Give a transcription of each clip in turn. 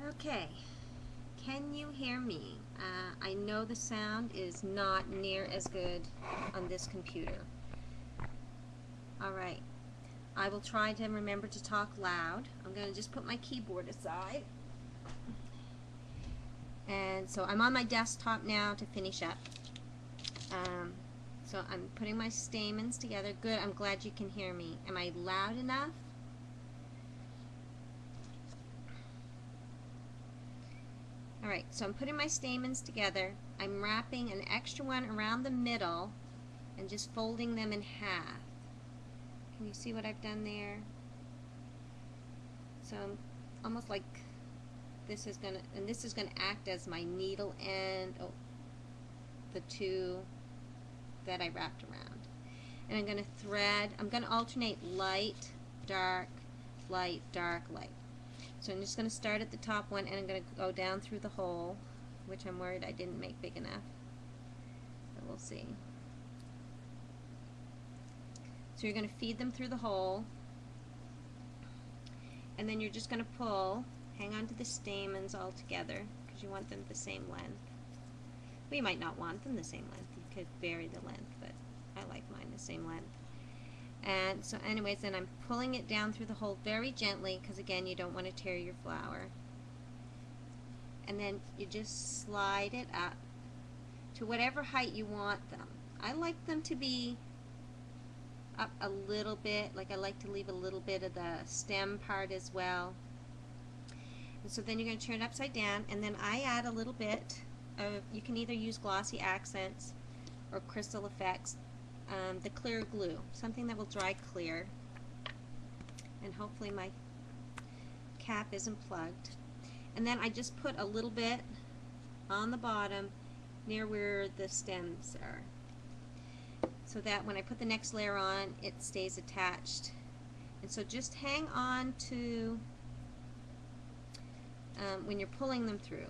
Okay, can you hear me? I know the sound is not near as good on this computer. Alright, I will try to remember to talk loud. I'm going to just put my keyboard aside. And so I'm on my desktop now to finish up. So I'm putting my stamens together. Good, I'm glad you can hear me. Am I loud enough? Alright, so I'm putting my stamens together. I'm wrapping an extra one around the middle and just folding them in half. Can you see what I've done there? So almost like this is gonna, and this is gonna act as my needle end, the two that I wrapped around. And I'm gonna thread, I'm gonna alternate light, dark, light, dark, light. So I'm just going to start at the top one and I'm going to go down through the hole, which I'm worried I didn't make big enough. But we'll see. So you're going to feed them through the hole, and then you're just going to pull, hang on to the stamens all together because you want them the same length. Well, you might not want them the same length. You could vary the length, but I like mine the same length. And so anyways, then I'm pulling it down through the hole very gently because again, you don't want to tear your flower. And then you just slide it up to whatever height you want them. I like them to be up a little bit, like I like to leave a little bit of the stem part as well. And so then you're going to turn it upside down, and then I add a little bit of, you can either use glossy accents or crystal effects. The clear glue, something that will dry clear, and hopefully my cap isn't plugged. And then I just put a little bit on the bottom near where the stems are, so that when I put the next layer on, it stays attached. And so just hang on to, when you're pulling them through,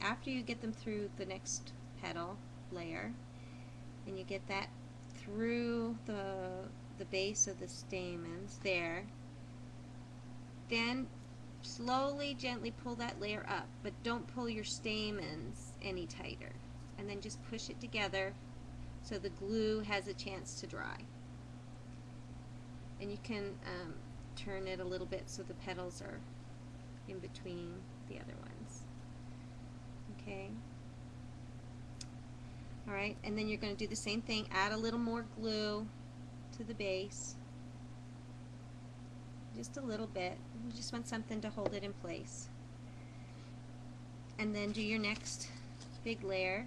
after you get them through the next petal layer, and you get that through the base of the stamens there, then slowly, gently pull that layer up, but don't pull your stamens any tighter, and then just push it together so the glue has a chance to dry. And you can turn it a little bit so the petals are in between the other ones. Okay. Alright, and then you're going to do the same thing, add a little more glue to the base, just a little bit. You just want something to hold it in place. And then do your next big layer.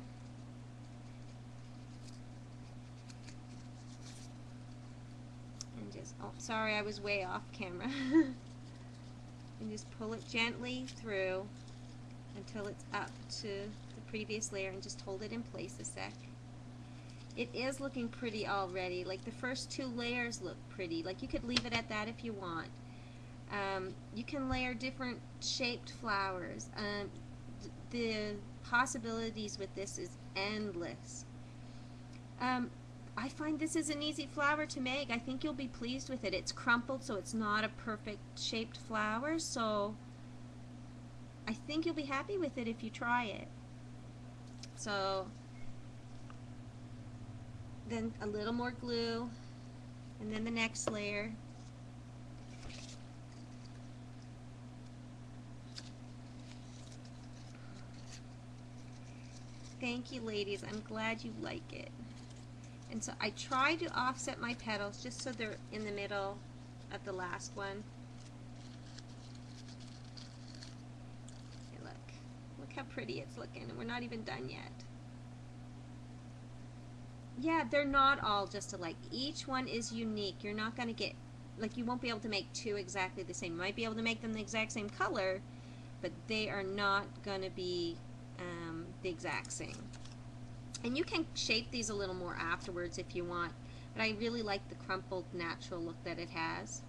And just, oh sorry, I was way off camera. And just pull it gently through until it's up to previous layer, and just hold it in place a sec. It is looking pretty already. Like the first two layers look pretty. Like you could leave it at that if you want. You can layer different shaped flowers. The possibilities with this is endless. I find this is an easy flower to make. I think you'll be pleased with it. It's crumpled, so it's not a perfect shaped flower, so I think you'll be happy with it if you try it. So then a little more glue, and then the next layer. Thank you, ladies. I'm glad you like it. And so I try to offset my petals just so they're in the middle of the last one. Look how pretty it's looking, and we're not even done yet. Yeah, they're not all just alike. Each one is unique. You're not going to get, like, you won't be able to make two exactly the same. You might be able to make them the exact same color, but they are not going to be the exact same. And you can shape these a little more afterwards if you want, but I really like the crumpled natural look that it has.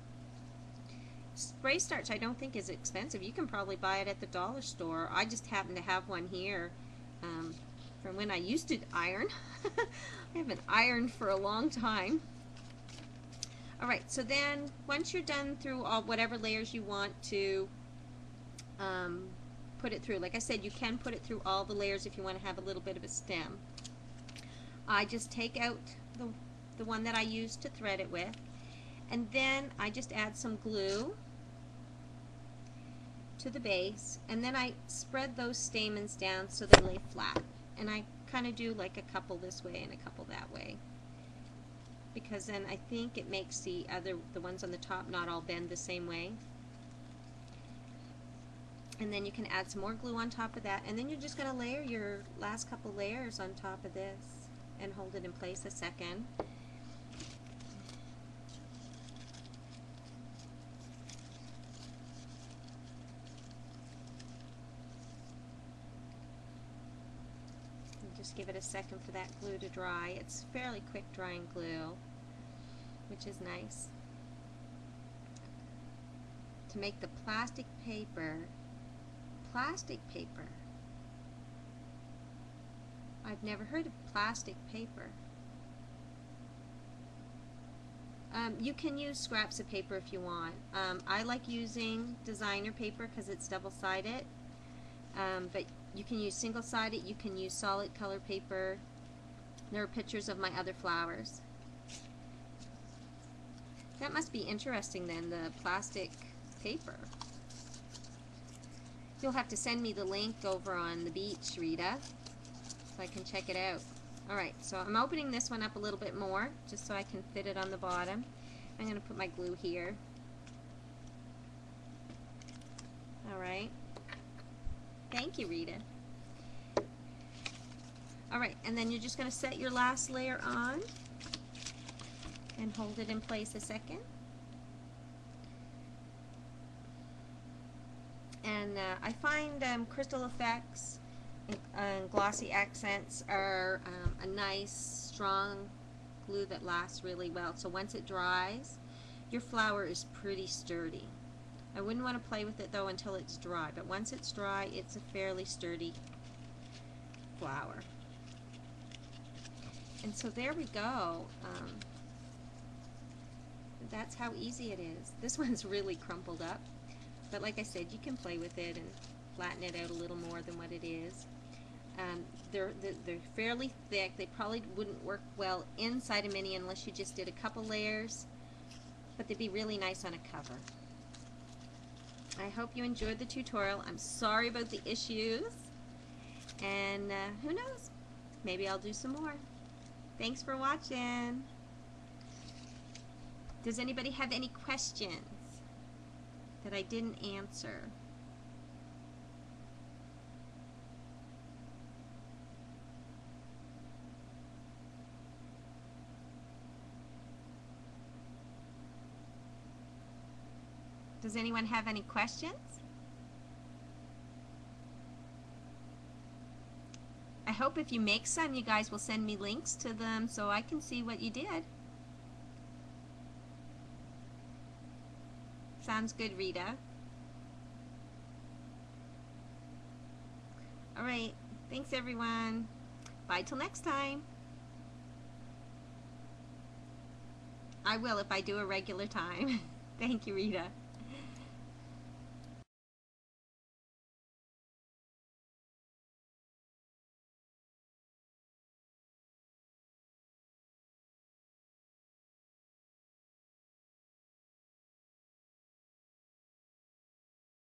Spray starch I don't think is expensive. You can probably buy it at the dollar store. I just happen to have one here from when I used to iron. I haven't ironed for a long time. Alright, so then once you're done through all whatever layers you want to put it through. Like I said, you can put it through all the layers if you want to have a little bit of a stem. I just take out the one that I used to thread it with, and then I just add some glue to the base, and then I spread those stamens down so they lay flat, and I kind of do like a couple this way and a couple that way, because then I think it makes the ones on the top not all bend the same way. And then you can add some more glue on top of that, and then you're just going to layer your last couple layers on top of this and hold it in place a second. Just give it a second for that glue to dry. It's fairly quick drying glue, which is nice. To make the plastic paper, I've never heard of plastic paper. You can use scraps of paper if you want. I like using designer paper because it's double-sided, but you can use single-sided, you can use solid color paper. There are pictures of my other flowers. That must be interesting then, the plastic paper. You'll have to send me the link over on the beach, Rita, so I can check it out. Alright, so I'm opening this one up a little bit more, just so I can fit it on the bottom. I'm going to put my glue here. Alright. Thank you, Rita. Alright, and then you're just going to set your last layer on and hold it in place a second. And I find Crystal Effects and Glossy Accents are a nice, strong glue that lasts really well. So once it dries, your flower is pretty sturdy. I wouldn't want to play with it though until it's dry, but once it's dry, it's a fairly sturdy flower. And so there we go. That's how easy it is. This one's really crumpled up, but like I said, you can play with it and flatten it out a little more than what it is. They're fairly thick. They probably wouldn't work well inside a mini unless you just did a couple layers, but they'd be really nice on a cover. I hope you enjoyed the tutorial. I'm sorry about the issues, and who knows, maybe I'll do some more. Thanks for watching. Does anybody have any questions that I didn't answer? Does anyone have any questions? I hope if you make some, you guys will send me links to them so I can see what you did. Sounds good, Rita. Alright, thanks everyone. Bye till next time. I will if I do a regular time. Thank you, Rita.